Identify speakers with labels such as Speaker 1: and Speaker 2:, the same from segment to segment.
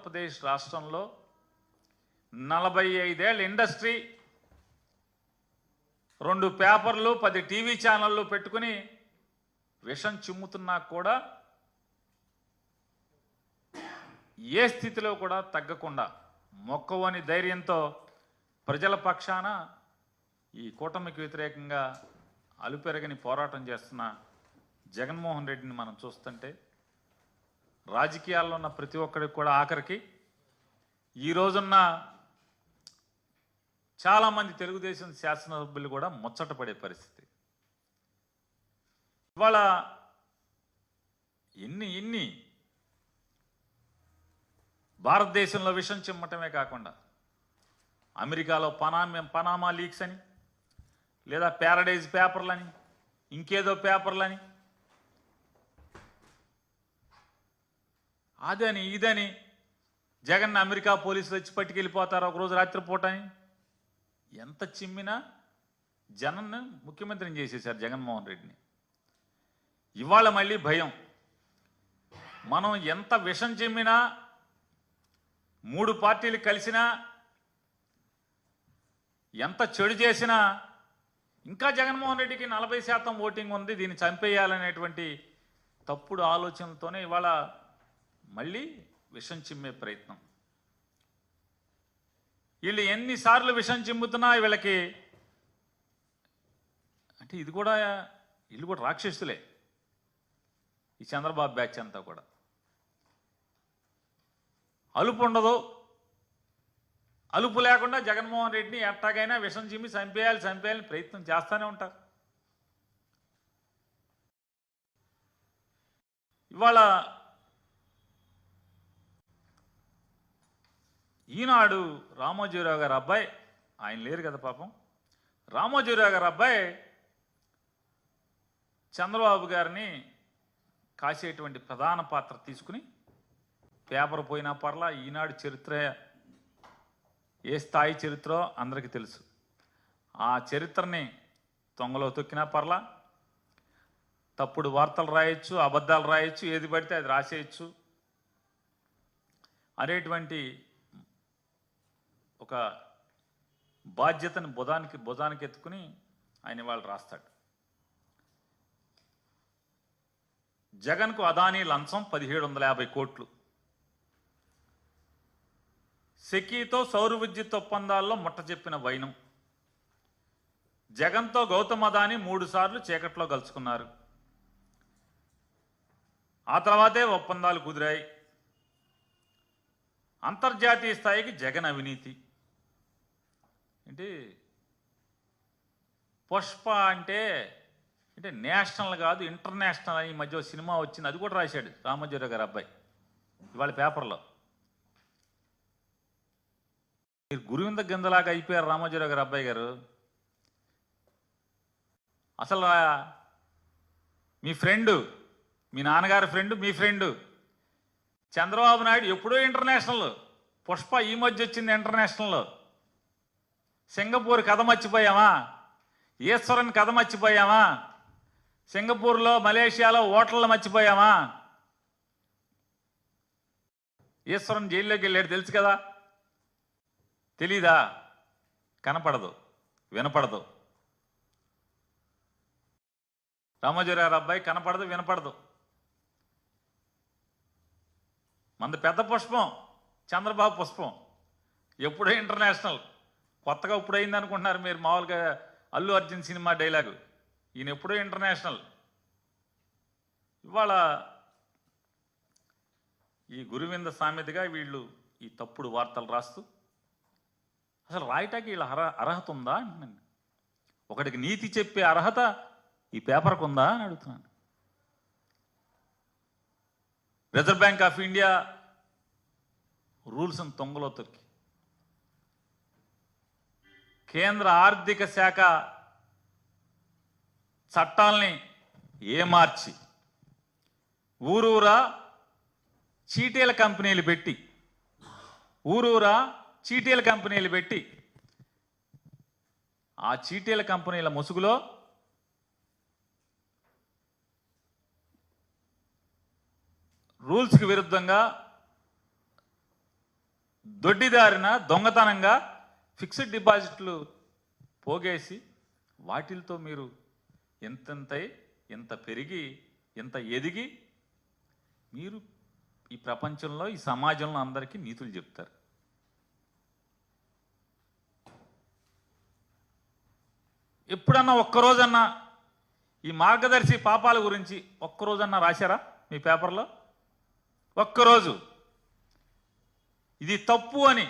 Speaker 1: ఆంధ్రప్రదేశ్ రాష్ట్రంలో 45 ఏళ్ళ ఇండస్ట్రీ, 2 పేపర్లు, 10 టీవీ ఛానళ్ళు పెట్టుకుని విషం చిమ్ముతున్నా కూడా ఏ స్థితిలో కూడా తగ్గకుండా మొక్కవని ధైర్యంతో ప్రజల పక్షాన ఈ కూటమికి వ్యతిరేకంగా అలుపెరగని పోరాటం చేస్తున్న జగన్మోహన్ రెడ్డిని మనం చూస్తుంటే రాజకీయాల్లో ఉన్న ప్రతి ఒక్కరికి కూడా ఆఖరికి ఈ రోజున్న చాలామంది తెలుగుదేశం శాసనసభ్యులు కూడా ముచ్చటపడే పరిస్థితి. ఇవాళ ఇన్ని భారతదేశంలో విషం చిమ్మటమే కాకుండా అమెరికాలో పనామా లీక్స్ అని, లేదా ప్యారడైజ్ పేపర్లని, ఇంకేదో పేపర్లని, అదని ఇదని జగన్ అమెరికా పోలీసులు వచ్చి పట్టుకెళ్ళిపోతారు ఒకరోజు రాత్రిపూట అని ఎంత చిమ్మినా జగన్ను ముఖ్యమంత్రిని చేసేశారు జగన్మోహన్ రెడ్డిని. ఇవాళ మళ్ళీ భయం. మనం ఎంత విషం చిమ్మినా, 3 పార్టీలు కలిసినా, ఎంత చెడు చేసినా ఇంకా జగన్మోహన్ రెడ్డికి 40% ఓటింగ్ ఉంది, దీన్ని చంపేయాలనేటువంటి తప్పుడు ఆలోచనలతోనే ఇవాళ మళ్ళీ విషం చిమ్మే ప్రయత్నం. వీళ్ళు ఎన్నిసార్లు విషం చిమ్ముతున్నా వీళ్ళకి అంటే వీళ్ళు కూడా రాక్షసులే. ఈ చంద్రబాబు బ్యాచ్ అంతా కూడా అలుపు ఉండదు. అలుపు లేకుండా జగన్మోహన్ రెడ్డిని ఎట్టాగైనా విషం చిమ్మి చంపేయాలని ప్రయత్నం చేస్తూనే ఉంటారు. ఇవాళ ఈనాడు రామోజీరావు గారి అబ్బాయి, ఆయన లేరు కదా పాపం, రామోజీరావు గారి అబ్బాయి చంద్రబాబు గారిని కాసేటువంటి ప్రధాన పాత్ర తీసుకుని పేపర్ పోయినా పర్లా, ఈనాడు చరిత్ర ఏ స్థాయి చరిత్రో అందరికీ తెలుసు. ఆ చరిత్రని తొంగలో తొక్కినా పర్లా, తప్పుడు వార్తలు రాయొచ్చు, అబద్ధాలు రాయొచ్చు, ఏది పడితే అది రాసేయచ్చు అనేటువంటి ఒక బాధ్యతను భుజానికి ఎత్తుకుని ఆయన వాళ్ళు రాస్తాడు. జగన్కు అదానీ లంచం 1750 కోట్లు. సెకీతో సౌర విద్యుత్ ఒప్పందాల్లో ముట్ట చెప్పిన వైనం. జగన్తో గౌతమ్ అదానీ 3 సార్లు చీకట్లో కలుసుకున్నారు. ఆ తర్వాతే ఒప్పందాలు కుదిరాయి. అంతర్జాతీయ స్థాయికి జగన్ అవినీతి. ఏంటి పుష్ప అంటే నేషనల్ కాదు ఇంటర్నేషనల్ అని ఈ మధ్య సినిమా వచ్చింది, అది కూడా రాశాడు రామోజీరావు గారి అబ్బాయి ఇవాళ పేపర్లో. మీరు గురువింద గింజలాగా అయిపోయారు రామోజీరావు గారి అబ్బాయి గారు. అసలు మీ ఫ్రెండు, మీ నాన్నగారి ఫ్రెండు, మీ ఫ్రెండు చంద్రబాబు నాయుడు ఎప్పుడో ఇంటర్నేషనల్, పుష్ప ఈ మధ్య వచ్చింది ఇంటర్నేషనల్లో. సింగపూర్ కథ మర్చిపోయామా? ఈశ్వరన్ కథ మర్చిపోయామా? సింగపూర్లో మలేషియాలో హోటళ్ళు మర్చిపోయామా? ఈశ్వరన్ జైల్లోకి వెళ్ళాడు తెలుసు కదా, తెలీదా? కనపడదు, వినపడదు. రామోజీరావు అబ్బాయి కనపడదు, వినపడదు. మంది పెద్ద పుష్పం, చంద్రబాబు పుష్పం ఎప్పుడో ఇంటర్నేషనల్. కొత్తగా ఇప్పుడు అయింది అనుకుంటున్నారు మీరు, మామూలుగా అల్లు అర్జున్ సినిమా డైలాగు. ఈయన ఎప్పుడో ఇంటర్నేషనల్. ఇవాళ ఈ గురువింద సామెతగా వీళ్ళు ఈ తప్పుడు వార్తలు రాస్తూ అసలు రాయటానికి వీళ్ళ అర్హత ఉందా? ఒకటికి నీతి చెప్పే అర్హత ఈ పేపర్కు ఉందా అని అడుగుతున్నాను. రిజర్వ్ బ్యాంక్ ఆఫ్ ఇండియా రూల్స్ని తొంగలో తొక్కి, కేంద్ర ఆర్థిక శాఖ చట్టాలని ఏమార్చి ఊరూరా చీటీల కంపెనీలు పెట్టి ఆ చీటీల కంపెనీల ముసుగులో రూల్స్కి విరుద్ధంగా దొడ్డిదారిన దొంగతనంగా ఫిక్స్డ్ డిపాజిట్లు పోగేసి వాటిలతో మీరు ఎంతెంతై ఎంత పెరిగి ఎంత ఎదిగి మీరు ఈ ప్రపంచంలో ఈ సమాజంలో అందరికీ నీతులు చెప్తారు. ఎప్పుడన్నా ఒక్కరోజన్నా ఈ మార్గదర్శి పాపాల గురించి ఒక్కరోజన్నా రాశారా మీ పేపర్లో? ఒక్కరోజు ఇది తప్పు అని,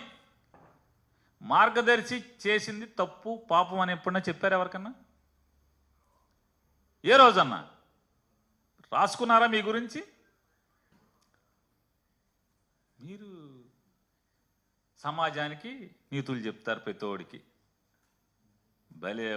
Speaker 1: మార్గదర్శి చేసింది తప్పు పాపం అని ఎప్పుడన్నా చెప్పారు ఎవరికన్నా? ఏ రోజన్నా రాసుకున్నారా మీ గురించి? మీరు సమాజానికి నీతులు చెప్తారు ప్రతోడికి. భలే